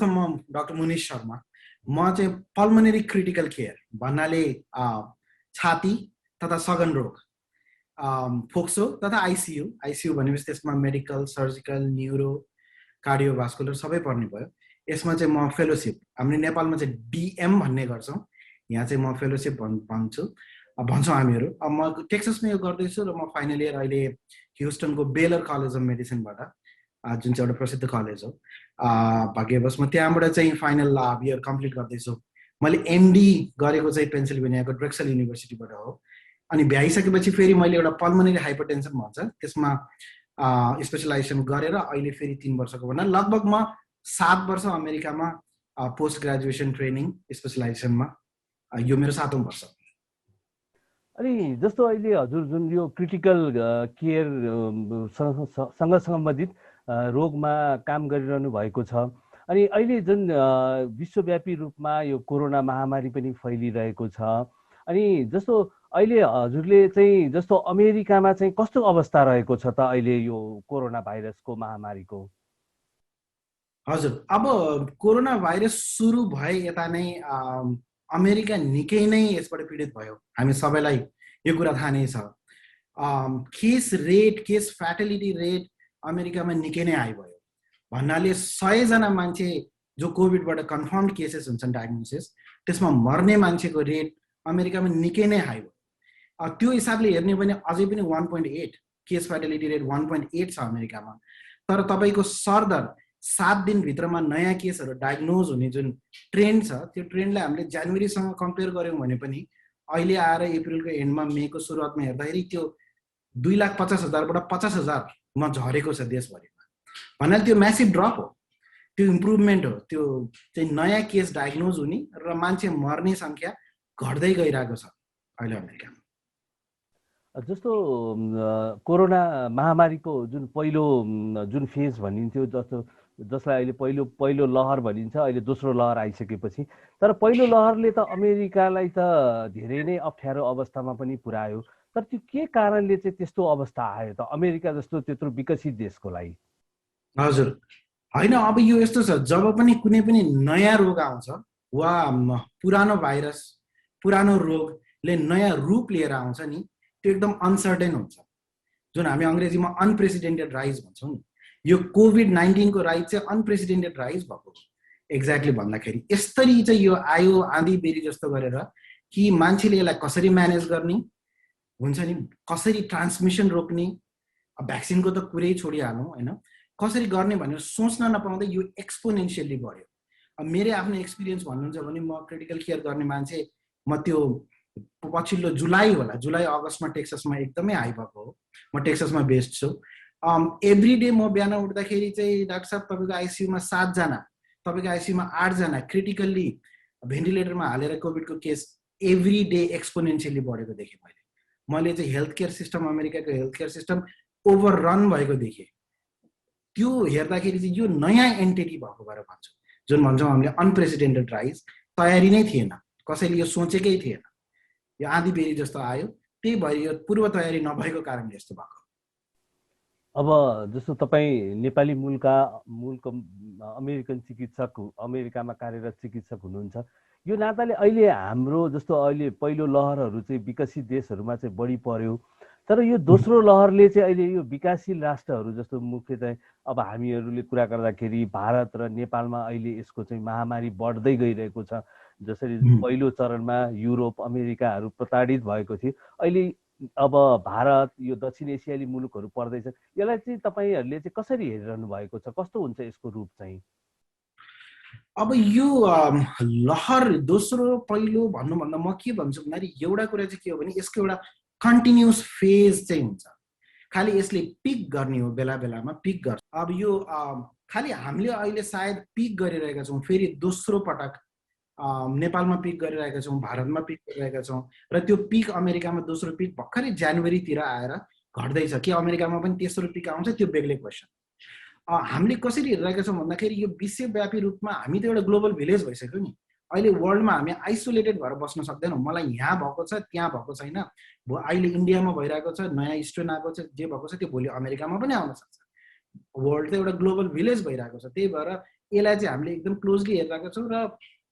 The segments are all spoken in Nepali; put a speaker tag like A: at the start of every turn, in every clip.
A: म डाक्टर मुनिश शर्मा। म चाहिँ पल्मोनरी क्रिटिकल केयर भन्नाले छाती तथा सघन रोग, फोक्सो तथा आइसियु भनेपछि त्यसमा मेडिकल, सर्जिकल, न्युरो, कार्डियोभास्कुलर सबै पर्ने भयो। यसमा चाहिँ म फेलोसिप, हाम्रो नेपालमा चाहिँ डिएम भन्ने गर्छौँ, यहाँ चाहिँ म फेलोसिप भन्छौँ हामीहरू। अब म टेक्सासमा यो गर्दैछु र म फाइनल इयर अहिले ह्युस्टनको बेलर कलेज अफ मेडिसिनबाट, जुन चाहिँ एउटा प्रसिद्ध कलेज हो, भाग्यवश म त्यहाँबाट चाहिँ फाइनल इयर कम्प्लिट गर्दैछु। मैले एमडी गरेको चाहिँ पेन्सिल्भेनियाको ड्रेक्सल युनिभर्सिटीबाट हो। अनि भ्याइसकेपछि फेरि मैले एउटा पल्मोनरी हाइपरटेन्सन भन्छ त्यसमा स्पेसलाइजेसन गरेर अहिले फेरि 3 वर्षको भन्दा लगभग म 7 वर्ष अमेरिकामा पोस्ट ग्रेजुएसन ट्रेनिङ स्पेसलाइजेसनमा, यो मेरो 7औं वर्ष।
B: अनि जस्तो अहिले हजुर जुन यो क्रिटिकल केयर सँग सम्बन्धित रोगमा काम गरिरहनु भएको छ, अनि अहिले जुन विश्वव्यापी रूपमा यो कोरोना महामारी पनि फैलिरहेको छ, अनि जस्तो अहिले हजुरले चाहिँ जस्तो अमेरिकामा चाहिँ कस्तो अवस्था रहेको छ त अहिले यो कोरोना भाइरसको महामारीको?
A: हजुर, अब कोरोना भाइरस सुरु भए यता नै अमेरिका निकै नै यसबाट पीडित भयो। हामी सबैलाई यो कुरा थाहा नै छ। केस फ्याटलिटी रेट अमेरिकामा निकै नै हाई भयो। भन्नाले 100 जना मान्छे जो कोभिडबाट कन्फर्म्ड केसेस हुन्छन् डायग्नोसिस, त्यसमा मर्ने मान्छेको रेट अमेरिकामा निकै नै हाई भयो। त्यो हिसाबले हेर्ने भने अझै पनि 1.8 केस फ्याटलिटी रेट 1.8 छ अमेरिकामा। तर तपाईँको सरदर 7 दिनभित्रमा नयाँ केसहरू डायग्नोज हुने जुन ट्रेन्ड छ, त्यो ट्रेन्डलाई हामीले जनवरीसँग कम्पेयर गऱ्यौँ भने पनि अहिले आएर अप्रिलको एन्डमा, मेको सुरुवातमा हेर्दाखेरि त्यो 2,50,000बाट 50,000मा झरेको छ देशभरिमा। भन्नाले त्यो म्यासिभ ड्रप हो, त्यो इम्प्रुभमेन्ट हो। त्यो चाहिँ नयाँ केस डायग्नोज हुने र मान्छे मर्ने सङ्ख्या घट्दै गइरहेको छ अहिले अमेरिकामा।
B: जस्तो कोरोना महामारीको जुन पहिलो जुन फेज भनिन्थ्यो, जसलाई अहिले पहिलो लहर भनिन्छ, अहिले दोस्रो लहर आइसकेपछि, तर पहिलो लहरले त अमेरिकालाई त धेरै नै अप्ठ्यारो अवस्थामा पनि पुर्यायो। तर त्यो के कारणले चाहिँ त्यस्तो अवस्था आयो त अमेरिका जस्तो त्यत्रो विकसित देशको लागि?
A: हजुर, होइन, अब यो यस्तो छ, जब पनि कुनै पनि नयाँ रोग आउँछ वा पुरानो भाइरस, पुरानो रोगले नयाँ रूप लिएर आउँछ नि, त्यो एकदम अनसर्टेन हुन्छ। जुन हामी अङ्ग्रेजीमा अनप्रेसिडेन्टेड राइज भन्छौँ नि, यो कोभिड-19 को राइज चाहिँ अनप्रेसिडेन्टेड राइज भएको एक्ज्याक्टली भन्दाखेरि। यसरी चाहिँ यो आयो आँधी बेरी जस्तो गरेर कि मान्छेले यसलाई कसरी म्यानेज गर्ने हुन्छ नि, कसरी ट्रान्समिसन रोक्ने, भ्याक्सिनको त कुरै छोडिहालौँ होइन, कसरी गर्ने भनेर सोच्न नपाउँदै यो एक्सपोनेन्सियली बढ्यो। अब मेरो आफ्नो एक्सपिरियन्स भन्नुहुन्छ भने म क्रिटिकल केयर गर्ने मान्छे, म त्यो पछिल्लो जुलाई अगस्तमा टेक्सासमा एकदमै हाई भएको हो। म टेक्सासमा बेस्ड छु। एभ्री डे म बिहान उठ्दाखेरि चाहिँ डाक्टर साहब तपाईँको आइसियुमा 7 जना, तपाईँको आइसियुमा 8 जना क्रिटिकल्ली भेन्टिलेटरमा हालेर कोभिडको केस एभ्री डे एक्सपोनेन्सियली बढेको देखेँ मैले चाहिँ हेल्थ केयर सिस्टम, अमेरिकाको हेल्थ केयर सिस्टम ओभररन भएको देखेँ। त्यो हेर्दाखेरि चाहिँ यो नयाँ एन्टिटी भएको भएर भन्छौँ, जुन भन्छौँ हामीले अनप्रेसिडेन्टेड राइज। तयारी नै थिएन, कसैले यो सोचेकै थिएन, यो आँधी बेरी जस्तो आयो, त्यही भएर यो पूर्व तयारी नभएको कारणले यस्तो भएको।
B: अब जस्तो तपाईँ नेपाली मूलको अमेरिकन चिकित्सक, अमेरिकामा कार्यरत चिकित्सक हुनुहुन्छ, यो नाताले अहिले हाम्रो जस्तो अहिले पहिलो लहरहरू चाहिँ विकसित देशहरूमा चाहिँ बढी पर्यो, तर यो दोस्रो लहरले चाहिँ अहिले यो विकासशील राष्ट्रहरू जस्तो मुख्यतः अब हामीहरूले कुरा गर्दाखेरि भारत र नेपालमा अहिले यसको चाहिँ महामारी बढ्दै गइरहेको छ। जसरी पहिलो चरणमा युरोप, अमेरिकाहरू प्रताडित भएको थियो, अहिले अब भारत, यो दक्षिण एसियाली मुलुकहरू पर्दैछ। यसलाई चाहिँ तपाईँहरूले चाहिँ कसरी हेरिरहनु भएको छ? कस्तो हुन्छ यसको रूप चाहिँ?
A: अब यो लहर दोस्रो पहिलो भन्नुभन्दा म के भन्छु भन्दाखेरि एउटा कुरा चाहिँ के हो भने यसको एउटा कन्टिन्युस फेज चाहिँ हुन्छ। खालि यसले पिक गर्ने हो, बेला बेलामा पिक गर्छ। अब यो खालि हामीले अहिले सायद पिक गरिरहेका छौँ, फेरि दोस्रो पटक नेपालमा पिक गरिरहेका छौँ, भारतमा पिक गरिरहेका छौँ, र त्यो पिक अमेरिकामा दोस्रो पिक भर्खरै जनवरीतिर आएर घट्दैछ। कि अमेरिकामा पनि तेस्रो पिक आउँछ, त्यो बेग्लै क्वेसन। हामीले कसरी हेरिरहेका छौँ भन्दाखेरि यो विश्वव्यापी रूपमा हामी त एउटा ग्लोबल भिलेज भइसक्यो नि। अहिले वर्ल्डमा हामी आइसोलेटेड भएर बस्न सक्दैनौँ। मलाई यहाँ भएको छ, त्यहाँ भएको छैन, अहिले इन्डियामा भइरहेको छ, नयाँ स्ट्रेन आएको छ, जे भएको छ त्यो भोलि अमेरिकामा पनि आउन सक्छ। वर्ल्ड त एउटा ग्लोबल भिलेज भइरहेको छ। त्यही भएर यसलाई चाहिँ हामीले एकदम क्लोजली हेरिरहेका छौँ र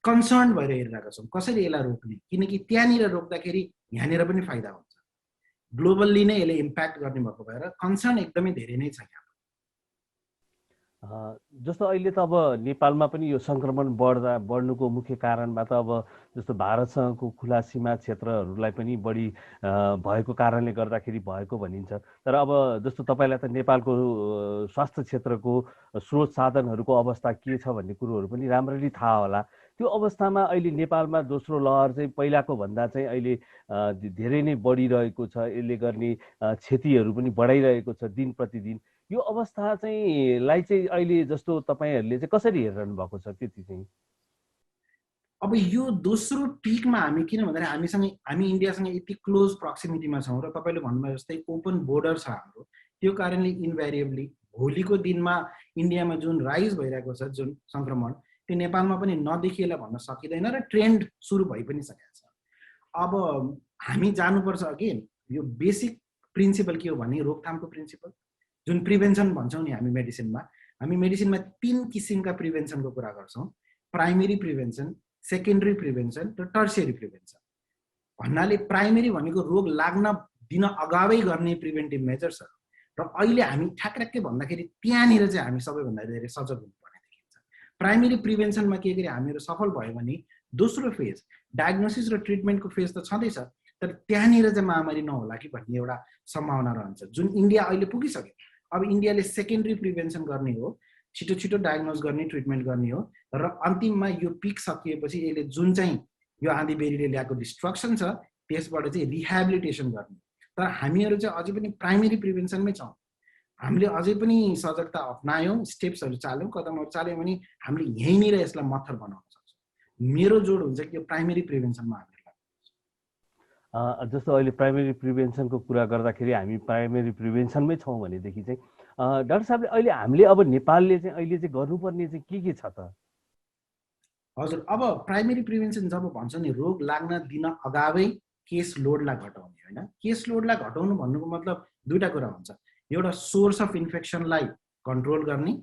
A: कन्सर्न भएर हेरिरहेका छौँ कसरी यसलाई रोक्ने, किनकि त्यहाँनिर रोक्दाखेरि यहाँनिर पनि फाइदा हुन्छ। ग्लोबल्ली नै यसले इम्प्याक्ट गर्ने भएको भएर कन्सर्न एकदमै धेरै नै छ यहाँ।
B: जस्तो अहिले त अब नेपालमा पनि यो सङ्क्रमण बढ्नुको मुख्य कारणमा त अब जस्तो भारतसँगको खुला सीमा क्षेत्रहरूलाई पनि बढी भएको कारणले गर्दाखेरि भएको भनिन्छ। तर अब जस्तो तपाईँलाई त नेपालको स्वास्थ्य क्षेत्रको स्रोत साधनहरूको अवस्था के छ भन्ने कुरोहरू पनि राम्ररी थाहा होला। त्यो अवस्थामा अहिले नेपालमा दोस्रो लहर चाहिँ पहिलाको भन्दा चाहिँ अहिले धेरै नै बढिरहेको छ। यसले गर्ने क्षतिहरू पनि बढाइरहेको छ दिन प्रतिदिन। यो अवस्था चाहिँ अहिले जस्तो तपाईँहरूले चाहिँ कसरी हेरिरहनु भएको छ त्यति चाहिँ?
A: अब यो दोस्रो पिकमा हामी किन भन्दाखेरि हामी इन्डियासँग यति क्लोज प्रोक्सिमिटीमा छौँ र तपाईँले भन्नुभयो जस्तै ओपन बोर्डर छ हाम्रो, त्यो कारणले इन्भेरिएबली भोलिको दिनमा इन्डियामा जुन राइज भइरहेको छ जुन सङ्क्रमण, त्यो नेपालमा पनि नदेखिएला भन्न सकिँदैन र ट्रेन्ड सुरु भइ पनि सकेको छ। अब हामी जानुपर्छ अगेन यो बेसिक प्रिन्सिपल के हो भने रोकथामको प्रिन्सिपल, जुन प्रिभेन्सन भन्छौँ नि हामी मेडिसिनमा 3 किसिमका प्रिभेन्सनको कुरा गर्छौँ। प्राइमेरी प्रिभेन्सन, सेकेन्डरी प्रिभेन्सन र टर्सियरी प्रिभेन्सन। भन्नाले प्राइमेरी भनेको रोग लाग्न दिन अगावै गर्ने प्रिभेन्टिभ मेजर्सहरू, र अहिले हामी ठ्याक्कै भन्दाखेरि त्यहाँनिर चाहिँ हामी सबैभन्दा धेरै सजग हुनुपर्ने देखिन्छ। प्राइमेरी प्रिभेन्सनमा के गरी हामीहरू सफल भयो भने दोस्रो फेज डायग्नोसिस र ट्रिटमेन्टको फेज त छँदैछ, तर त्यहाँनिर चाहिँ महामारी नहोला कि भन्ने एउटा सम्भावना रहन्छ, जुन इन्डिया अहिले पुगिसक्यो। अब इन्डियाले सेकेन्डरी प्रिभेन्सन गर्ने हो, छिटो छिटो डायग्नोज गर्ने, ट्रिटमेन्ट गर्ने हो, र अन्तिममा यो पिक सकिएपछि यसले जुन चाहिँ यो आँधी बेरीले ल्याएको डिस्ट्रक्सन छ त्यसबाट चाहिँ रिहेबिलिटेसन गर्ने। तर हामीहरू चाहिँ अझै पनि प्राइमेरी प्रिभेन्सनमै छौँ। हामीले अझै पनि सजगता अप्नायौँ, स्टेप्सहरू चाल्यौँ, कदमहरू चाल्यौँ भने हामीले यहीँनिर यसलाई मत्थर बनाउन सक्छौँ। मेरो जोड हुन्छ कि यो प्राइमेरी प्रिभेन्सनमा हामीले
B: जस्तो अहिले प्राइमेरी प्रिभेन्सनको कुरा गर्दाखेरि हामी प्राइमेरी प्रिभेन्सनमै छौँ भनेदेखि चाहिँ डाक्टर साहबले अहिले हामीले अब नेपालले चाहिँ अहिले चाहिँ गर्नुपर्ने चाहिँ के छ त?
A: हजुर, अब प्राइमेरी प्रिभेन्सन जब भन्छ नि रोग लाग्न दिन अगावै केस लोडलाई घटाउने होइन। केस लोडलाई घटाउनु भन्नुको मतलब दुईटा कुरा हुन्छ। एउटा सोर्स अफ इन्फेक्सनलाई कन्ट्रोल गर्ने,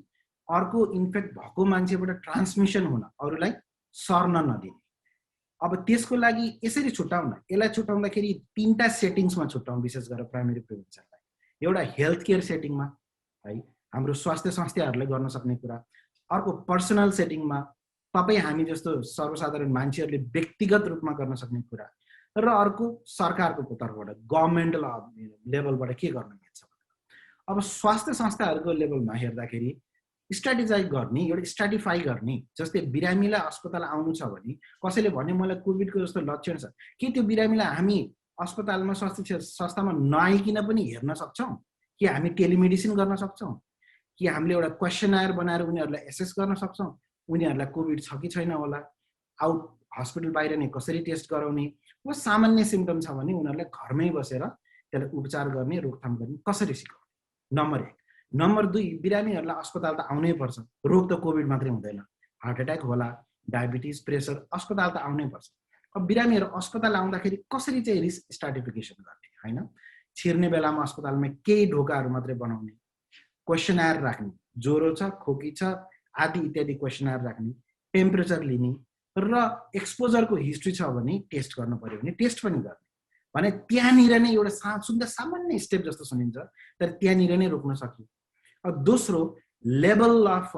A: अर्को इन्फेक्ट भएको मान्छेबाट ट्रान्समिसन हुन अरूलाई सर्न नदिने। अब त्यसको लागि यसरी छुट्याउन, यसलाई छुट्याउँदाखेरि 3टा सेटिङ्समा छुट्याउँ विशेष गरेर प्राइमेरी प्रिभेन्सनलाई। एउटा हेल्थ केयर सेटिङमा है, हाम्रो स्वास्थ्य संस्थाहरूले गर्न सक्ने कुरा। अर्को पर्सनल सेटिङमा तपाईँ हामी जस्तो सर्वसाधारण मान्छेहरूले व्यक्तिगत रूपमा गर्न सक्ने कुरा। र अर्को सरकारको तर्फबाट गभर्मेन्टल लेभलबाट के गर्न मिल्छ। अब स्वास्थ्य संस्थाहरूको लेभलमा हेर्दाखेरि स्ट्राटेजाइज गर्ने, एउटा स्ट्राटिफाई गर्ने। जस्तै बिरामीलाई अस्पताल आउनु छ भने कसैले भने मलाई कोभिडको जस्तो लक्षण छ, के त्यो बिरामीलाई हामी अस्पतालमा स्वास्थ्य संस्थामा नआइकन पनि हेर्न सक्छौँ? कि हामी टेलिमेडिसिन गर्न सक्छौँ? कि हामीले एउटा क्वेसनायर बनाएर उनीहरूलाई एसेस गर्न सक्छौँ उनीहरूलाई कोभिड छ कि छैन होला, आउट हस्पिटल बाहिर नै कसरी टेस्ट गराउने, वा सामान्य सिम्टम छ भने उनीहरूलाई घरमै बसेर त्यसलाई उपचार गर्ने, रोकथाम गर्ने कसरी सिकाउने। नम्बर 1। नम्बर 2, बिरामीहरूलाई अस्पताल त आउनै पर्छ। रोग त कोभिड मात्रै हुँदैन, हार्ट एट्याक होला, डायबिटिज, प्रेसर, अस्पताल त आउनै पर्छ। अब बिरामीहरू अस्पताल आउँदाखेरि कसरी चाहिँ रिस्क स्ट्राटिफिकेसन गर्ने होइन। छिर्ने बेलामा अस्पतालमा केही ढोकाहरू मात्रै बनाउने, क्वेसनायर राख्ने, ज्वरो छ, खोकी छ आदि इत्यादि क्वेसनायर राख्ने, टेम्परेचर लिने, र एक्सपोजरको हिस्ट्री छ भने टेस्ट गर्नु पर्यो भने टेस्ट पनि गर्ने। भने त्यहाँनिर नै एउटा सुन्दा सामान्य स्टेप जस्तो सुनिन्छ, तर त्यहाँनिर नै रोक्न सकियो। अब दोस्रो लेभल अफ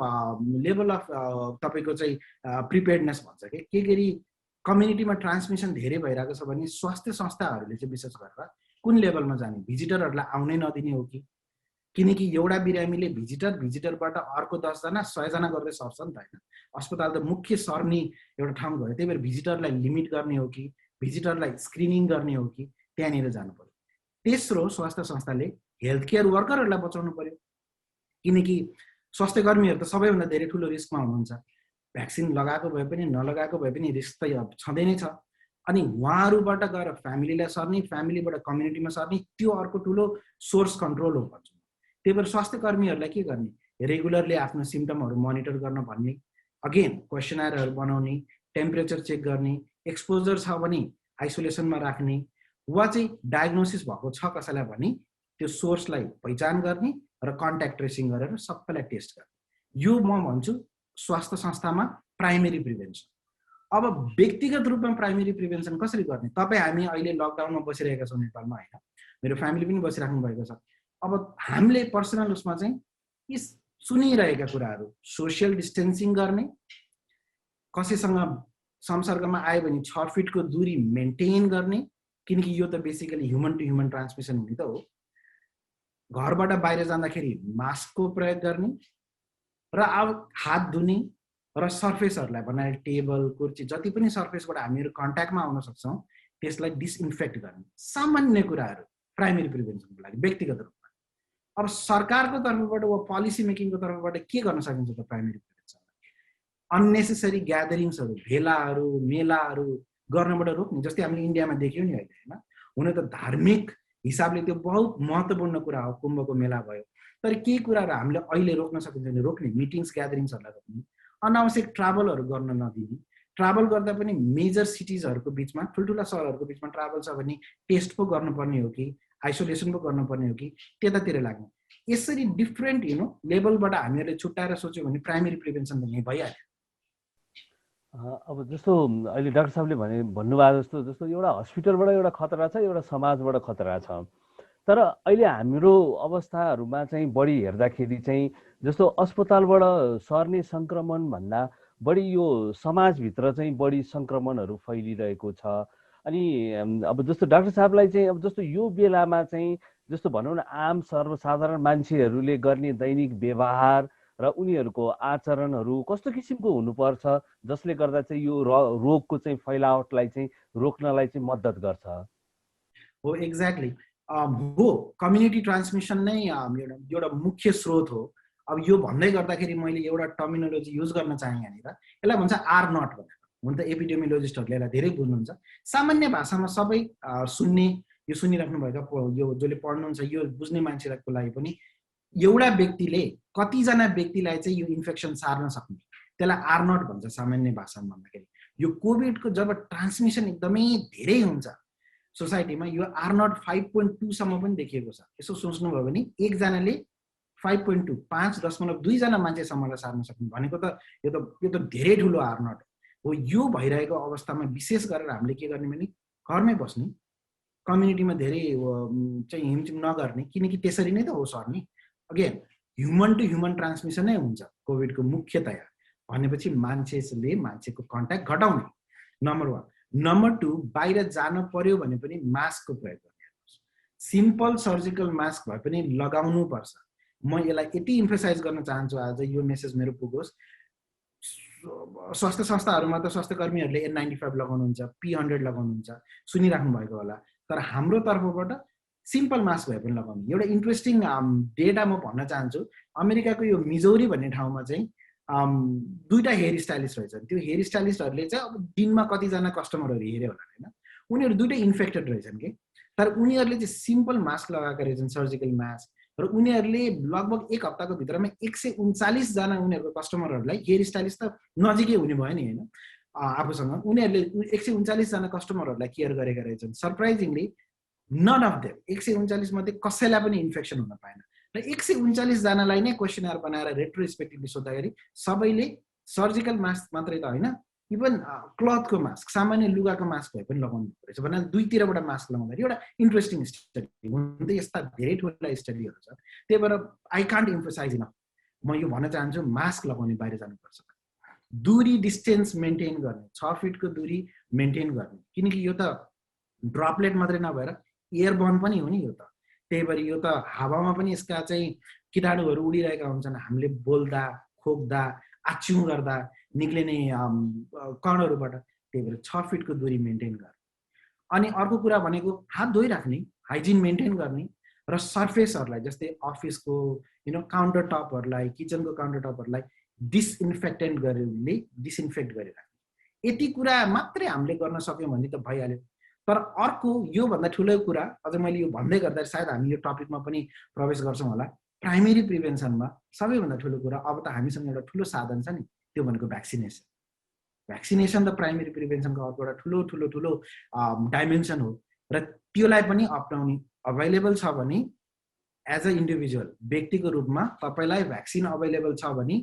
A: तपाईँको चाहिँ प्रिपेयर्डनेस भन्छ के गरी कम्युनिटीमा ट्रान्समिसन धेरै भइरहेको छ भने स्वास्थ्य संस्थाहरूले चाहिँ विशेष गरेर कुन लेभलमा जाने, भिजिटरहरूलाई आउनै नदिने हो कि? किनकि एउटा बिरामीले भिजिटरबाट अर्को 10 जना 100 जना गर्दै सर्छ नि त होइन। अस्पताल त मुख्य सर्ने एउटा ठाउँ भयो, त्यही भएर भिजिटरलाई लिमिट गर्ने हो कि, भिजिटरलाई स्क्रिनिङ गर्ने हो कि, त्यहाँनिर जानु पर्यो। तेस्रो, स्वास्थ्य संस्थाले हेल्थ केयर वर्करहरूलाई बचाउनु पर्यो, किनकि स्वास्थ्य कर्मीहरू त सबैभन्दा धेरै ठुलो रिस्कमा हुनुहुन्छ। भ्याक्सिन लगाएको भए पनि नलगाएको भए पनि रिस्क त छँदै नै छ। अनि उहाँहरूबाट गएर फ्यामिलीलाई सर्ने, फ्यामिलीबाट कम्युनिटीमा सर्ने, त्यो अर्को ठुलो सोर्स कन्ट्रोल हो भन्छु। त्यही भएर स्वास्थ्य कर्मीहरूलाई के गर्ने, रेगुलरली आफ्नो सिम्टमहरू मोनिटर गर्न भन्ने, अगेन क्वेसनायरहरू बनाउने, टेम्परेचर चेक गर्ने, एक्सपोजर छ भने आइसोलेसनमा राख्ने, वा चाहिँ डायग्नोसिस भएको छ कसैलाई भने त्यो सोर्सलाई पहिचान गर्ने र कन्ट्याक्ट ट्रेसिङ गरेर सबैलाई टेस्ट गर्ने। यो म भन्छु स्वास्थ्य संस्थामा प्राइमेरी प्रिभेन्सन। अब व्यक्तिगत रूपमा प्राइमेरी प्रिभेन्सन कसरी गर्ने? तपाईँ हामी अहिले लकडाउनमा बसिरहेका छौँ नेपालमा होइन, मेरो फ्यामिली पनि बसिराख्नु भएको छ। अब हामीले पर्सनल उसमा चाहिँ यी सुनिरहेका कुराहरू, सोसियल डिस्टेन्सिङ गर्ने, कसैसँग संसर्गमा आयो भने 6 फिटको दूरी मेन्टेन गर्ने, किनकि यो त basically human to human transmission हुने त हो। घरबाट बाहिर जाँदाखेरि मास्कको प्रयोग गर्ने र अब हात धुने र सर्फेसहरूलाई बनाएर टेबल कुर्सी जति पनि सर्फेसबाट हामीहरू कन्ट्याक्टमा आउन सक्छौँ त्यसलाई डिसइन्फेक्ट गर्ने सामान्य कुराहरू प्राइमेरी प्रिभेन्सनको लागि व्यक्तिगत रूपमा। अब सरकारको तर्फबाट वा पोलिसी मेकिङको तर्फबाट के गर्न सकिन्छ त प्राइमेरी प्रिभेन्सन? अननेसेसरी ग्यादरिङ्सहरू, भेलाहरू, मेलाहरू गर्नबाट रोक्ने, जस्तै हामीले इन्डियामा देख्यौँ नि अहिले होइन। हुन त धार्मिक हिसाबले त्यो बहुत महत्त्वपूर्ण कुरा हो, कुम्भको मेला भयो, तर केही कुराहरू हामीले अहिले रोक्न सकिन्छ भने रोक्ने, मिटिङ्स ग्यादरिङ्सहरूलाई रोक्ने, अनावश्यक ट्राभलहरू गर्न नदिने। ट्राभल गर्दा पनि मेजर सिटिजहरूको बिचमा, ठुल्ठुला सहरहरूको बिचमा ट्राभल छ भने टेस्ट पो गर्नुपर्ने हो कि आइसोलेसन पो गर्नुपर्ने हो कि त्यतातिर लाग्ने। यसरी डिफ्रेन्ट लेभलबाट हामीहरूले छुट्याएर सोच्यौँ भने प्राइमेरी प्रिभेन्सन त यहीँ भइहाल्यो।
B: अब जस्तो अहिले डाक्टर साहबले भन्नुभयो जस्तो एउटा हस्पिटलबाट एउटा खतरा छ, एउटा समाजबाट खतरा छ। तर अहिले हाम्रो अवस्थाहरूमा चाहिँ बढी हेर्दाखेरि चाहिँ जस्तो अस्पतालबाट सर्ने सङ्क्रमण भन्दा बढी यो समाजभित्र चाहिँ बढी सङ्क्रमणहरू फैलिरहेको छ। अनि अब जस्तो डाक्टर साहबलाई चाहिँ अब जस्तो यो बेलामा चाहिँ जस्तो भनौँ न आम सर्वसाधारण मान्छेहरूले गर्ने दैनिक व्यवहार र उनीहरूको आचरणहरू कस्तो किसिमको हुनुपर्छ जसले गर्दा चाहिँ यो रोगको चाहिँ फैलावटलाई चाहिँ रोक्नलाई चाहिँ मद्दत गर्छ?
A: हो, एक्ज्याक्टली हो, कम्युनिटी ट्रान्समिसन नै एउटा मुख्य स्रोत हो। अब यो भन्दै गर्दाखेरि मैले एउटा टर्मिनोलोजी युज गर्न चाहेँ यहाँनिर, यसलाई भन्छ आर नट भनेर। हुन त एपिडेमियोलोजिस्टहरूले यसलाई धेरै बुझ्नुहुन्छ। सामान्य भाषामा सबै सुन्ने, यो सुनिराख्नु भएको यो जसले पढ्नुहुन्छ यो बुझ्ने मान्छेको लागि पनि एउटा व्यक्तिले कतिजना व्यक्तिलाई चाहिँ यो इन्फेक्सन सार्न सक्ने, त्यसलाई आर नट भन्छ सामान्य भाषामा भन्दाखेरि। यो कोभिडको जब ट्रान्समिसन एकदमै धेरै हुन्छ सोसाइटीमा, यो आर नट 5.2 सम्म पनि देखिएको छ। यसो सोच्नुभयो भने एकजनाले 5.2 5.2 जना मान्छेसम्मलाई सार्न सक्ने भनेको त यो त धेरै ठुलो आर नट हो। यो भइरहेको अवस्थामा विशेष गरेर हामीले के गर्ने भने घरमै बस्ने, कम्युनिटीमा धेरै चाहिँ हिमचिम नगर्ने, किनकि त्यसरी नै त हो सर्ने। Again human to human transmission नै हुन्छ कोभिडको मुख्यतया। भनेपछि मान्छेले मान्छेको कन्ट्याक्ट घटाउने, नम्बर 1। नम्बर 2, बाहिर जान पर्यो भने पनि मास्कको प्रयोग गर्ने। सिम्पल सर्जिकल मास्क भए पनि लगाउनु पर्छ। म यसलाई यति इम्फेसाइज गर्न चाहन्छु आज, यो मेसेज मेरो पुगोस्। स्वास्थ्य संस्थाहरूमा त स्वास्थ्य कर्मीहरूले N95 लगाउनुहुन्छ, P100 लगाउनुहुन्छ, सुनिराख्नु भएको होला। तर हाम्रो तर्फबाट सिम्पल मास्क भए पनि लगाउने। एउटा इन्ट्रेस्टिङ डेटा म भन्न चाहन्छु। अमेरिकाको यो मिजोरी भन्ने ठाउँमा चाहिँ 2टा हेयर स्टाइलिस्ट रहेछन्। त्यो हेयर स्टाइलिस्टहरूले चाहिँ अब दिनमा कतिजना कस्टमरहरू हेऱ्यो होला होइन, उनीहरू 2टै इन्फेक्टेड रहेछन् कि, तर उनीहरूले चाहिँ सिम्पल मास्क लगाएका रहेछन्, सर्जिकल मास्क। र उनीहरूले लगभग 1 हप्ताको भित्रमा 139 जना उनीहरूको कस्टमरहरूलाई, हेयर स्टाइलिस्ट त नजिकै हुने भयो नि होइन आफूसँग, उनीहरूले 139 जना कस्टमरहरूलाई केयर गरेका रहेछन्। सरप्राइजिङली नन अफ देम, 139 मध्ये कसैलाई पनि इन्फेक्सन हुन पाएन। र 139 जनालाई नै क्वेसनर बनाएर रेट्रोस्पेक्टिभली सोद्धाखेरि सबैले सर्जिकल मास्क मात्रै त होइन, इभन क्लथको मास्क, सामान्य लुगाको मास्क भए पनि लगाउनु रहेछ। भने दुईतिरबाट मास्क लगाउँदाखेरि एउटा इन्ट्रेस्टिङ स्टडी। हुन त यस्ता धेरै ठुला स्टडीहरू छ, त्यही भएर आई कान्ट इम्फोसाइज इनफ। म यो भन्न चाहन्छु मास्क लगाउने बाहिर जानुपर्छ। दूरी डिस्टेन्स मेन्टेन गर्ने, 6 फिटको दूरी मेन्टेन गर्ने, किनकि यो त ड्रपलेट मात्रै नभएर एयरबर्न पनि हो नि यो त। त्यही भएर यो त हावामा पनि यसका चाहिँ कीटाणुहरू उडिरहेका हुन्छन्। हामीले बोल्दा, खोक्दा, आच्युँ गर्दा निक्लिने कणहरूबाट। त्यही भएर 6 फिटको दूरी मेन्टेन गर्ने। अनि अर्को कुरा भनेको हात धोइराख्ने, हाइजिन मेन्टेन गर्ने, र सर्फेसहरूलाई जस्तै अफिसको काउन्टर टपहरूलाई, किचनको काउन्टर टपहरूलाई डिसइन्फेक्टेन्ट गरेरले डिसइन्फेक्ट गरिराख्ने। यति कुरा मात्रै हामीले गर्न सक्यौँ भने त भइहाल्यो। तर अर्को योभन्दा ठुलो कुरा, अझ मैले यो भन्दै गर्दा सायद हामी यो टपिकमा पनि प्रवेश गर्छौँ होला, प्राइमेरी प्रिभेन्सनमा सबैभन्दा ठुलो कुरा अब त हामीसँग एउटा ठुलो साधन छ नि, त्यो भनेको भ्याक्सिनेसन। भ्याक्सिनेसन त प्राइमेरी प्रिभेन्सनको अर्को एउटा ठुलो डाइमेन्सन हो। र त्यसलाई पनि अपनाउने अभाइलेबल छ भने एज अ इन्डिभिजुअल व्यक्तिको रूपमा तपाईँलाई भ्याक्सिन अभाइलेबल छ भने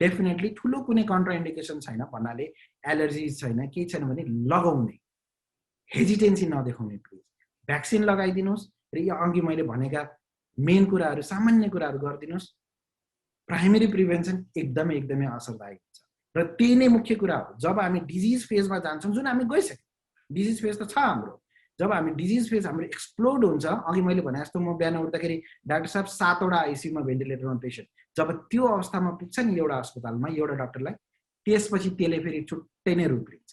A: डेफिनेटली ठुलो कुनै कन्ट्राइन्डिकेसन छैन भन्नाले एलर्जिज छैन केही छैन भने लगाउने, हेजिटेन्सी नदेखाउने प्लिज। भ्याक्सिन लगाइदिनुहोस् र यो अघि मैले भनेका मेन कुराहरू सामान्य कुराहरू गरिदिनुहोस्। प्राइमेरी प्रिभेन्सन एकदमै एकदमै असरदायक हुन्छ र त्यही नै मुख्य कुरा हो। जब हामी डिजिज फेजमा जान्छौँ, जुन हामी गइसक्यौँ, डिजिज फेज त छ हाम्रो, जब हामी डिजिज फेज हाम्रो एक्सप्लोड हुन्छ, अघि मैले भने जस्तो म बिहान उठ्दाखेरि डाक्टर साहब 7 वटा आइसियुमा भेन्टिलेटरमा पेसेन्ट, जब त्यो अवस्थामा पुग्छ नि एउटा अस्पतालमा एउटा डाक्टरलाई, त्यसपछि त्यसले फेरि छुट्टै नै रूप लिन्छ।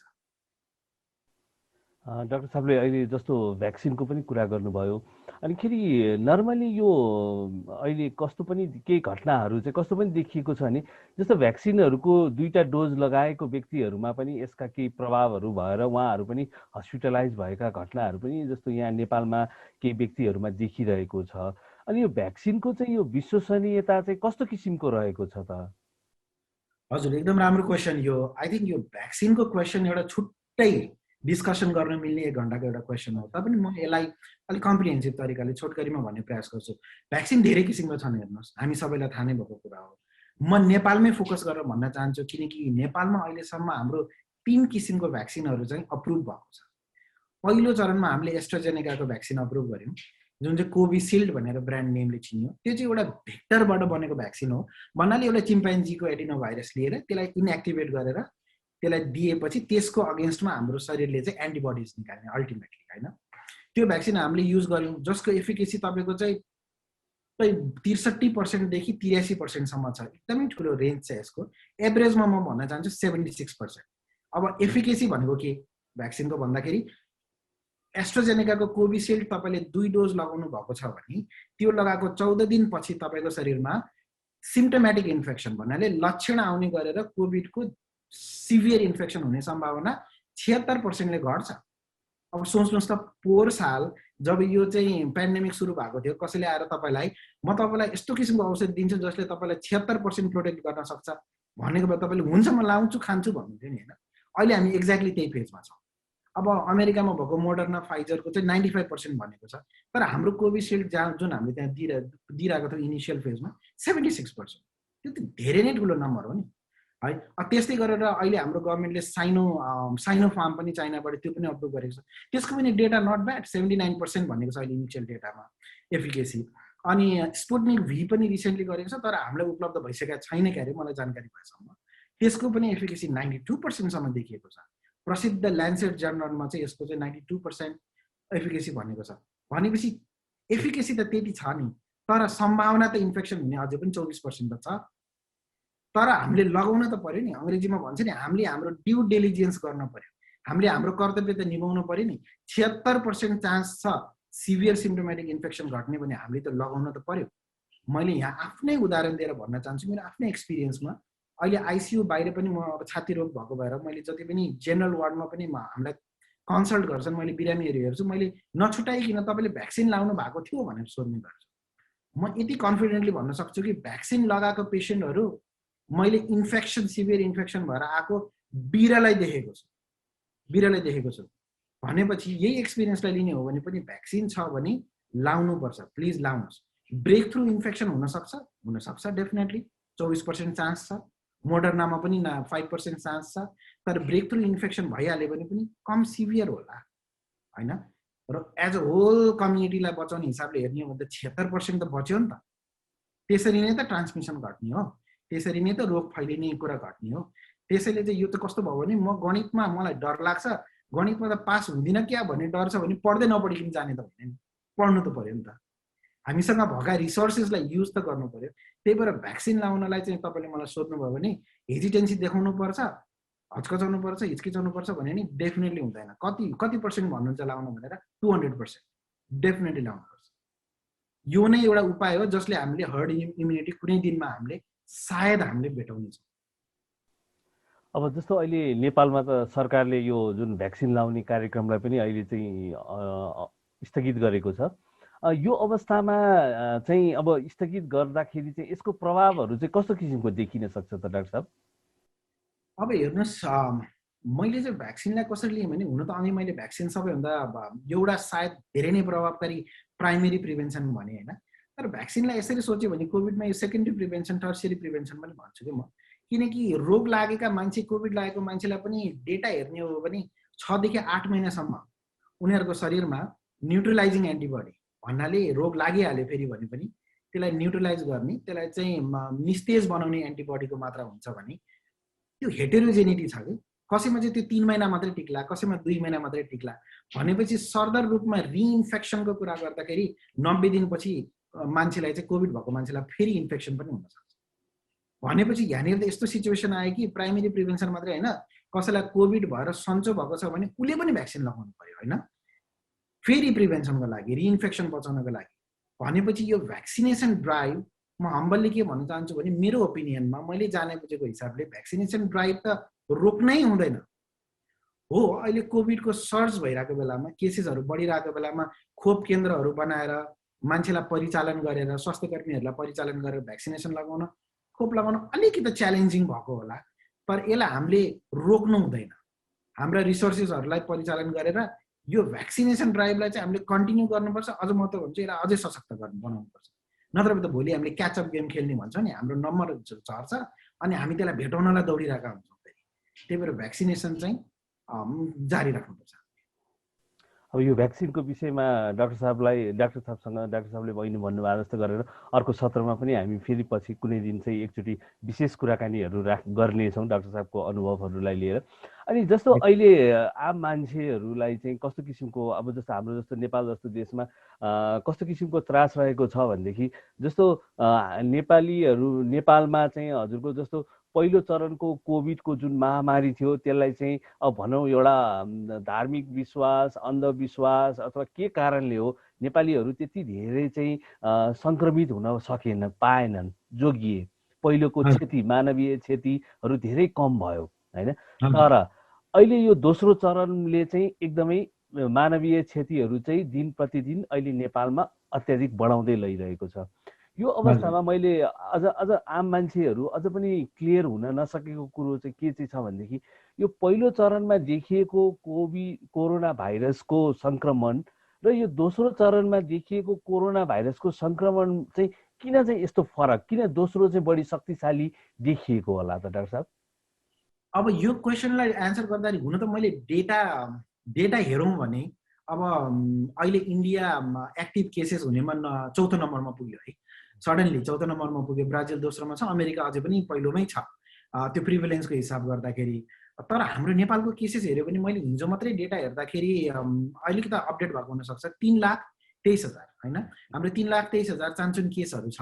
B: डाक्टर साहबले अहिले जस्तो भ्याक्सिनको पनि कुरा गर्नुभयो, अनिखेरि नर्मली यो अहिले कस्तो पनि केही घटनाहरू चाहिँ कस्तो पनि देखिएको छ भने जस्तो भ्याक्सिनहरूको 2टा डोज लगाएको व्यक्तिहरूमा पनि यसका केही प्रभावहरू भएर उहाँहरू पनि हस्पिटलाइज भएका घटनाहरू पनि जस्तो यहाँ नेपालमा केही व्यक्तिहरूमा देखिरहेको छ। अनि यो भ्याक्सिनको चाहिँ यो विश्वसनीयता चाहिँ कस्तो किसिमको रहेको छ त?
A: हजुर, एकदम राम्रो क्वेसन यो। आई थिङ्क यो भ्याक्सिनको क्वेसन एउटा छुट्टै डिस्कसन गर्न मिल्ने 1 घन्टाको एउटा क्वेसन हो। पनि म यसलाई अलिक कम्प्रिहेन्सिभ तरिकाले छोटकरीमा भन्ने प्रयास गर्छु। भ्याक्सिन धेरै किसिमको छन्, हेर्नुहोस्, हामी सबैलाई थाहा नै भएको कुरा हो। म नेपालमै फोकस गरेर भन्न चाहन्छु, किनकि नेपालमा अहिलेसम्म हाम्रो 3 किसिमको भ्याक्सिनहरू चाहिँ अप्रुभ भएको छ। पहिलो चरणमा हामीले एस्ट्राजेनेकाको भ्याक्सिन अप्रुभ गर्यौँ, जुन चाहिँ कोभिसिल्ड भनेर ब्रान्ड नेमले चिनियो। त्यो चाहिँ एउटा भेक्टरबाट बनेको भ्याक्सिन हो, भन्नाले एउटा चिम्पान्जीको एडिनो भाइरस लिएर त्यसलाई इनएक्टिभेट गरेर त्यसलाई दिएपछि त्यसको अगेन्स्टमा हाम्रो शरीरले चाहिँ एन्टिबडिज निकाल्ने अल्टिमेटली, होइन? त्यो भ्याक्सिन हामीले युज गर्यौँ, जसको एफिकेसी तपाईँको चाहिँ 63% देखि 83% सम्म छ। एकदमै ठुलो रेन्ज छ यसको। एभरेजमा म भन्न चाहन्छु 76%। अब एफिकेसी भनेको के भ्याक्सिनको भन्दाखेरि, एस्ट्राजेनेकाको कोभिसिल्ड तपाईँले 2 डोज लगाउनु भएको छ भने त्यो लगाएको 14 दिनपछि तपाईँको शरीरमा सिम्पटोमेटिक इन्फेक्सन भन्नाले लक्षण आउने गरेर कोभिडको सिभियर इन्फेक्सन हुने सम्भावना 76%ले घट्छ। अब सोच्नुहोस् त, पोहोर साल जब यो चाहिँ पेन्डेमिक सुरु भएको थियो, कसैले आएर तपाईँलाई म तपाईँलाई यस्तो किसिमको औषध दिन्छु जसले तपाईँलाई 76% प्रोटेक्ट गर्न सक्छ भनेको भए तपाईँले हुन्छ म लाउँछु खान्छु भन्नुहुन्थ्यो नि, होइन? अहिले हामी एक्ज्याक्टली त्यही फेजमा छौँ। अब अमेरिकामा भएको मोडर्ना फाइजरको चाहिँ 95% भनेको छ, तर हाम्रो कोभिसिल्ड जुन हामीले त्यहाँ दिइरहेको थियो इनिसियल फेजमा 76%। त्यो त धेरै नै ठुलो नम्बर हो नि, है? त्यस्तै गरेर अहिले हाम्रो गभर्मेन्टले साइनो फार्म पनि चाइनाबाट त्यो पनि अप्रुभ गरेको छ। त्यसको पनि डेटा नट ब्याड, 79% भनेको छ अहिले इनिसियल डेटामा एफिकेसी। अनि स्पुटनिक भी पनि रिसेन्टली गरेको छ, तर हामीलाई उपलब्ध भइसकेको छैन क्यारे, मलाई जानकारी भएसम्म। त्यसको पनि एफिकेसी 92% सम्म देखिएको छ। प्रसिद्ध ल्यान्सेट जर्नलमा चाहिँ यसको चाहिँ 92% एफिकेसी भनेको छ। भनेपछि एफिकेसी त त्यति छ नि, तर सम्भावना त इन्फेक्सन हुने अझै पनि 24% त छ। तर हामीले लगाउन त पर्यो नि, अङ्ग्रेजीमा भन्छ नि, हामीले हाम्रो ड्यु डिलिजेन्स गर्न पर्यो, हामीले हाम्रो कर्तव्य त निभाउनु पर्यो नि। 76% चान्स छ सिभियर सिम्पटोमेटिक इन्फेक्सन घट्ने भने हामीले त लगाउन त पर्यो। मैले यहाँ आफ्नै उदाहरण दिएर भन्न चाहन्छु, मेरो आफ्नै एक्सपिरियन्समा अहिले आइसियु बाहिर पनि म अब छाती रोग भएको भएर मैले जति पनि जेनरल वार्डमा पनि हामीलाई कन्सल्ट गर्छन्, मैले बिरामीहरू हेर्छु, मैले नछुटाइकन तपाईँले भ्याक्सिन लाउनु भएको थियो भनेर सोध्ने गर्छु। म यति कन्फिडेन्टली भन्न सक्छु कि भ्याक्सिन लगाएको पेसेन्टहरू मैले इन्फेक्सन सिभियर इन्फेक्सन भएर आएको बिरालै देखेको छु। भनेपछि यही एक्सपिरियन्सलाई लिने हो भने पनि भ्याक्सिन छ भने लाउनुपर्छ, प्लिज लाउनुहोस्। ब्रेक थ्रु इन्फेक्सन हुनसक्छ डेफिनेटली, 24% चान्स छ। मोडर्नामा पनि 5% चान्स छ, तर ब्रेक थ्रु इन्फेक्सन भइहाल्यो भने पनि कम सिभियर होला, होइन? र एज अ होल कम्युनिटीलाई बचाउने हिसाबले हेर्ने हो भने त 76% त बच्यो नि त। त्यसरी नै त ट्रान्समिसन घट्ने हो, त्यसरी नै त रोग फैलिने कुरा घट्ने हो। त्यसैले चाहिँ यो त कस्तो भयो भने, म गणितमा मलाई डर लाग्छ, गणितमा त पास हुँदिनँ क्या भन्ने डर छ भने पढ्दै नपढिकन जाने त होइन नि, पढ्नु त पर्यो नि त। हामीसँग भएका रिसोर्सेसलाई युज त गर्नु पर्यो। त्यही भएर भ्याक्सिन लाउनलाई चाहिँ तपाईँले मलाई सोध्नुभयो भने हेजिटेन्सी देखाउनु पर्छ, हचकचाउनु पर्छ, हिचकिचाउनु पर्छ भने नि डेफिनेटली हुँदैन। कति पर्सेन्ट भन्नुहुन्छ लाउनु भनेर? 200% डेफिनेटली लाउनुपर्छ। यो नै एउटा उपाय हो जसले हामीले हर्ड इम्युनिटी कुनै दिनमा सायद हामीले भेटाउनेछौँ।
B: अब जस्तो अहिले नेपालमा त सरकारले यो जुन भ्याक्सिन लाउने कार्यक्रमलाई पनि अहिले चाहिँ स्थगित गरेको छ। यो अवस्थामा चाहिँ अब स्थगित गर्दाखेरि चाहिँ यसको प्रभावहरू चाहिँ कस्तो किसिमको देखिन सक्छ त डाक्टर साहब?
A: अब हेर्नुहोस्, मैले चाहिँ भ्याक्सिनलाई कसरी लिएँ भने, हुन त अघि मैले भ्याक्सिन सबैभन्दा एउटा सायद धेरै नै प्रभावकारी प्राइमेरी प्रिभेन्सन भने, होइन? तर भ्याक्सिनलाई यसरी सोच्यो भने कोभिडमा यो सेकेन्डरी प्रिभेन्सन टर्सियरी प्रिभेन्सन पनि भन्छु कि म, किनकि रोग लागेका मान्छे कोभिड लागेको मान्छेलाई पनि डेटा हेर्ने हो भने 6 देखि 8 महिनासम्म उनीहरूको शरीरमा न्युट्रलाइजिङ एन्टिबडी भन्नाले रोग लागिहाल्यो फेरि भने पनि त्यसलाई न्युट्रलाइज गर्ने, त्यसलाई चाहिँ निस्तेज बनाउने एन्टिबडीको मात्रा हुन्छ भने त्यो हेटेरोजेनिटी छ कि कसैमा चाहिँ त्यो 3 महिना मात्रै टिक्ला, कसैमा 2 महिना मात्रै टिक्ला भनेपछि सरदर रूपमा रिइन्फेक्सनको कुरा गर्दाखेरि 90 दिनपछि मान्छेलाई चाहिँ कोभिड भएको मान्छेलाई फेरि इन्फेक्सन पनि हुन सक्छ। भनेपछि यहाँनिर त यस्तो सिचुएसन आयो कि प्राइमेरी प्रिभेन्सन मात्रै होइन, कसैलाई कोभिड भएर सन्चो भएको छ भने उसले पनि भ्याक्सिन लगाउनु पर्यो होइन, फेरि प्रिभेन्सनको लागि, रिइन्फेक्सन बचाउनको लागि। भनेपछि यो भ्याक्सिनेसन ड्राइभ म हम्बलली के भन्न चाहन्छु भने मेरो ओपिनियनमा मैले जाने बुझेको हिसाबले भ्याक्सिनेसन ड्राइभ त रोक्नै हुँदैन। हो अहिले कोभिडको सर्ज भइरहेको बेलामा, केसेसहरू बढिरहेको बेलामा खोप केन्द्रहरू बनाएर मान्छेलाई परिचालन गरेर, स्वास्थ्यकर्मीहरूलाई परिचालन गरेर भ्याक्सिनेसन लगाउन, खोप लगाउन अलिकति च्यालेन्जिङ भएको होला, तर यसलाई हामीले रोक्नु हुँदैन। हाम्रा रिसोर्सेसहरूलाई परिचालन गरेर यो भ्याक्सिनेसन ड्राइभलाई चाहिँ हामीले कन्टिन्यू गर्नुपर्छ। अझ म त भन्छु यसलाई अझै सशक्त बनाउनुपर्छ, नत्र त भोलि हामीले क्याचअप गेम खेल्ने भन्छ नि, हाम्रो नम्बर झर्छ अनि हामी त्यसलाई भेटाउनलाई दौडिरहेका हुन्छौँ फेरि। त्यही भएर भ्याक्सिनेसन चाहिँ जारी राख्नुपर्छ।
B: अब यो भ्याक्सिनको विषयमा डाक्टर साहबले बहिनी भन्नुभएको जस्तो गरेर अर्को सत्रमा पनि हामी फेरि पछि कुनै दिन चाहिँ एकचोटि विशेष कुराकानीहरू गर्नेछौँ डाक्टर साहबको अनुभवहरूलाई लिएर। अनि जस्तो अहिले आम मान्छेहरूलाई चाहिँ कस्तो किसिमको, अब जस्तो हाम्रो जस्तो नेपाल जस्तो देशमा कस्तो किसिमको त्रास रहेको छ भनेदेखि, जस्तो नेपालमा चाहिँ हजुरको जस्तो पहिलो चरणको कोभिडको जुन महामारी थियो त्यसलाई चाहिँ अब भनौँ एउटा धार्मिक विश्वास, अन्धविश्वास अथवा के कारणले हो नेपालीहरू त्यति धेरै चाहिँ सङ्क्रमित हुन पाएनन्, जोगिए। पहिलोको क्षति, मानवीय क्षतिहरू धेरै कम भयो होइन। तर अहिले यो दोस्रो चरणले चाहिँ एकदमै मानवीय क्षतिहरू चाहिँ दिन प्रतिदिन अहिले नेपालमा अत्याधिक बढाउँदै लैरहेको छ। यो अवस्थामा मैले अझ आम मान्छेहरू अझ पनि क्लियर हुन नसकेको कुरो चाहिँ के चाहिँ छ भनेदेखि, यो पहिलो चरणमा देखिएको कोरोना भाइरसको सङ्क्रमण र यो दोस्रो चरणमा देखिएको कोरोना भाइरसको सङ्क्रमण चाहिँ किन चाहिँ यस्तो फरक, किन दोस्रो चाहिँ बढी शक्तिशाली देखिएको होला त डाक्टर साहब?
A: अब यो क्वेसनलाई एन्सर गर्दाखेरि हुन त मैले डेटा हेरौँ भने अब अहिले इन्डिया एक्टिभ केसेस हुनेमा 4थो नम्बरमा पुग्यो है, सडनली 4थो नम्बरमा पुग्यो। ब्राजिल दोस्रोमा छ, अमेरिका अझै पनि पहिलोमै छ त्यो प्रिभिलेन्सको हिसाब गर्दाखेरि। तर हाम्रो नेपालको केसेस हेऱ्यो भने मैले हिजो मात्रै डेटा हेर्दाखेरि अलिकति अपडेट भएको हुनसक्छ, 3,23,000 होइन, हाम्रो 3,23,000 चान्चुन केसहरू छ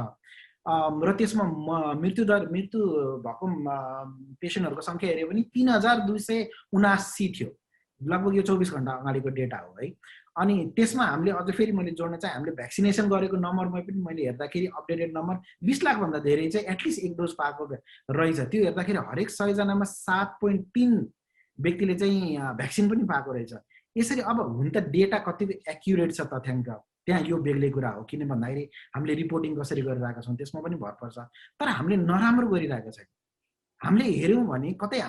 A: र त्यसमा मृत्यु भएको पेसेन्टहरूको सङ्ख्या हेऱ्यो भने 3,279 थियो। लगभग यो 24 घन्टा अगाडिको डेटा हो है। अनि त्यसमा हामीले अझ फेरि मैले जोड्न चाहे, हामीले भ्याक्सिनेसन गरेको नम्बरमा पनि मैले हेर्दाखेरि अपडेटेड नम्बर 20 लाखभन्दा धेरै चाहिँ एटलिस्ट एक डोज पाएको रहेछ। त्यो हेर्दाखेरि हरेक 100 जनामा 7.3 व्यक्तिले चाहिँ भ्याक्सिन पनि पाएको रहेछ। यसरी अब हुन त डेटा कतिको एक्युरेट छ तथ्याङ्क, त्यहाँ यो बेग्लै कुरा हो, किन भन्दाखेरि हामीले रिपोर्टिङ कसरी गरिरहेका छौँ त्यसमा पनि भर पर्छ। तर हामीले नराम्रो गरिरहेका छैन। हामीले हेऱ्यौँ भने कतै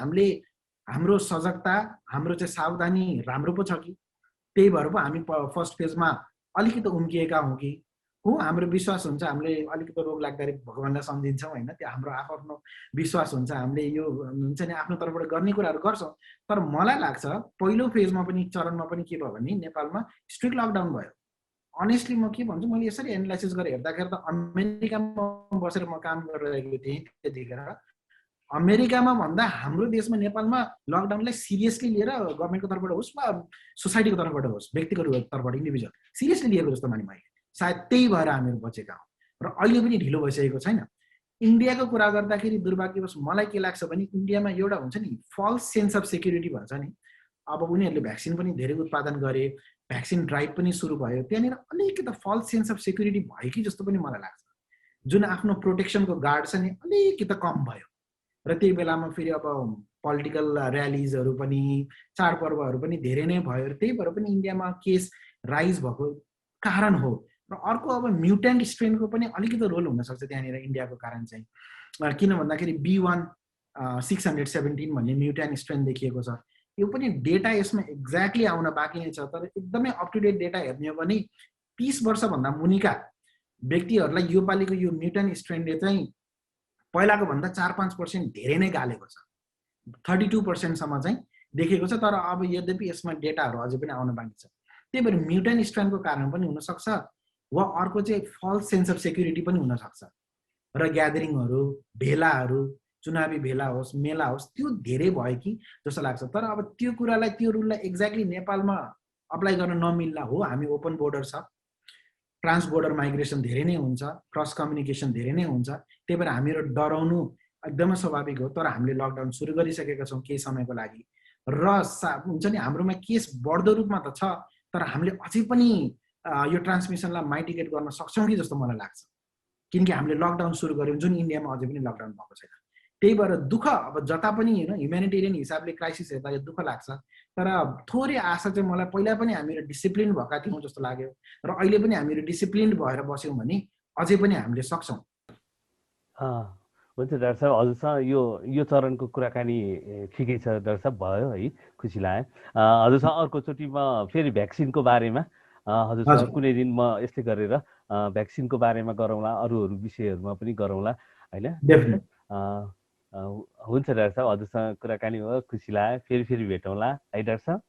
A: हाम्रो सजगता, हाम्रो चाहिँ सावधानी राम्रो पो छ कि, त्यही भएर पो हामी फर्स्ट फेजमा अलिकति उम्किएका हौँ कि हो। हाम्रो विश्वास हुन्छ, हामीले अलिकति रोग लाग्दाखेरि भगवान्लाई सम्झिन्छौँ होइन, त्यो हाम्रो आफ्नो विश्वास हुन्छ, हामीले यो हुन्छ नि आफ्नो तर्फबाट गर्ने कुराहरू गर्छौँ। तर मलाई लाग्छ पहिलो फेजमा पनि चरणमा पनि के भयो भने नेपालमा स्ट्रिक्ट लकडाउन भयो। अनेस्टली म के भन्छु, मैले यसरी एनालाइसिस गरेर हेर्दाखेरि त अमेरिकामा बसेर म काम गरिरहेको थिएँ त्यतिखेर, अमेरिकामा भन्दा हाम्रो देशमा नेपालमा लकडाउनलाई सिरियसली लिएर गभर्मेन्टको तर्फबाट होस् वा सोसाइटीको तर्फबाट होस्, व्यक्तिको तर्फबाट इन्डिभिजुअल सिरियसली लिएको जस्तो माने मैले, सायद त्यही भएर हामीहरू बचेका हौँ र अहिले पनि ढिलो भइसकेको छैन। इन्डियाको कुरा गर्दाखेरि दुर्भाग्यवश मलाई के लाग्छ भने इन्डियामा एउटा हुन्छ नि फल्स सेन्स अफ सेक्युरिटी भन्छ नि। अब उनीहरूले भ्याक्सिन पनि धेरै उत्पादन गरे, भ्याक्सिन ड्राइभ पनि सुरु भयो, त्यहाँनिर अलिकति फल्स सेन्स अफ सेक्युरिटी भयो कि जस्तो पनि मलाई लाग्छ। जुन आफ्नो प्रोटेक्सनको गार्ड छ नि अलिकति कम भयो र त्यही बेलामा फेरि अब पोलिटिकल र्यालिजहरू पनि, चाडपर्वहरू पनि धेरै नै भयो र त्यही भएर पनि इन्डियामा केस राइज भएको कारण हो। र अर्को अब म्युटेन्ट स्ट्रेनको पनि अलिकति रोल हुनसक्छ त्यहाँनिर इन्डियाको कारण चाहिँ, किन भन्दाखेरि B1.617 भन्ने म्युटेन्ट स्ट्रेन देखिएको छ। यो पनि डेटा यसमा एक्ज्याक्टली आउन बाँकी नै छ, तर एकदमै अप टु डेट डेटा हेर्ने हो भने 30 वर्षभन्दा मुनिका व्यक्तिहरूलाई योपालिको यो म्युटेन्ट स्ट्रेनले चाहिँ पहिलाको भन्दा 4-5% धेरै नै गालेको छ, 32% चाहिँ देखेको छ। तर अब यद्यपि यसमा डेटाहरू अझै पनि आउन बाँकी छ। त्यही भएर म्युटेन्ट स्ट्रेनको कारण पनि हुनसक्छ, वा अर्को चाहिँ फल्स सेन्स अफ सेक्युरिटी पनि हुनसक्छ। र ग्यादरिङहरू, भेलाहरू, चुनावी भेला होस्, मेला होस्, त्यो धेरै भयो कि जस्तो लाग्छ। तर अब त्यो कुरालाई, त्यो रुललाई एक्ज्याक्टली नेपालमा अप्लाई गर्न नमिल्ला हो। हामी ओपन बोर्डर छ, ट्रान्स बोर्डर माइग्रेसन धेरै नै हुन्छ, क्रस कम्युनिकेसन धेरै नै हुन्छ। त्यही भएर हामीहरू डराउनु एकदमै स्वाभाविक हो। तर हामीले लकडाउन सुरु गरिसकेका छौँ केही समयको लागि, र हुन्छ नि हाम्रोमा केस बढ्दो रूपमा त छ, तर हामीले अझै पनि यो ट्रान्समिसनलाई माइटिगेट गर्न सक्छौँ कि जस्तो मलाई लाग्छ। किनकि हामीले लकडाउन सुरु गऱ्यौँ, जुन इन्डियामा अझै पनि लकडाउन भएको छैन। त्यही भएर दुःख, अब जता पनि होइन ह्युमेनिटेरियन हिसाबले क्राइसिस हेर्दा यो दुःख लाग्छ। तर थोरै आशा चाहिँ मलाई पहिला पनि हामीहरू डिसिप्लिन भएका थियौँ जस्तो लाग्यो, र अहिले पनि हामीहरू डिसिप्लिन भएर बस्यौँ भने अझै पनि हामीले सक्छौँ।
B: हुन्छ डाक्टर साहब, हजुरसँग यो चरणको कुराकानी ठिकै छ डाक्टर साहब, भयो है, खुसी लाग्यो। हजुरसँग अर्कोचोटि म फेरि भ्याक्सिनको बारेमा हजुरसँग कुनै दिन म यसले गरेर भ्याक्सिनको बारेमा गरौँला, अरू विषयहरूमा पनि गरौँला होइन। हुन्छ डाक्टर साहब, हजुरसँग कुराकानी भयो, खुसी लाग्यो। फेरि भेटौँला है डाक्टर साहब।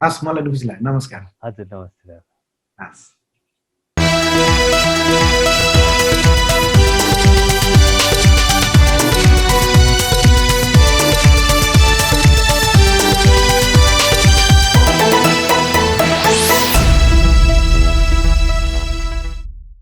A: हस्, मलाई खुसी लाग्यो। नमस्कार।
B: हजुर, नमस्ते डाक्टर।
A: हस्।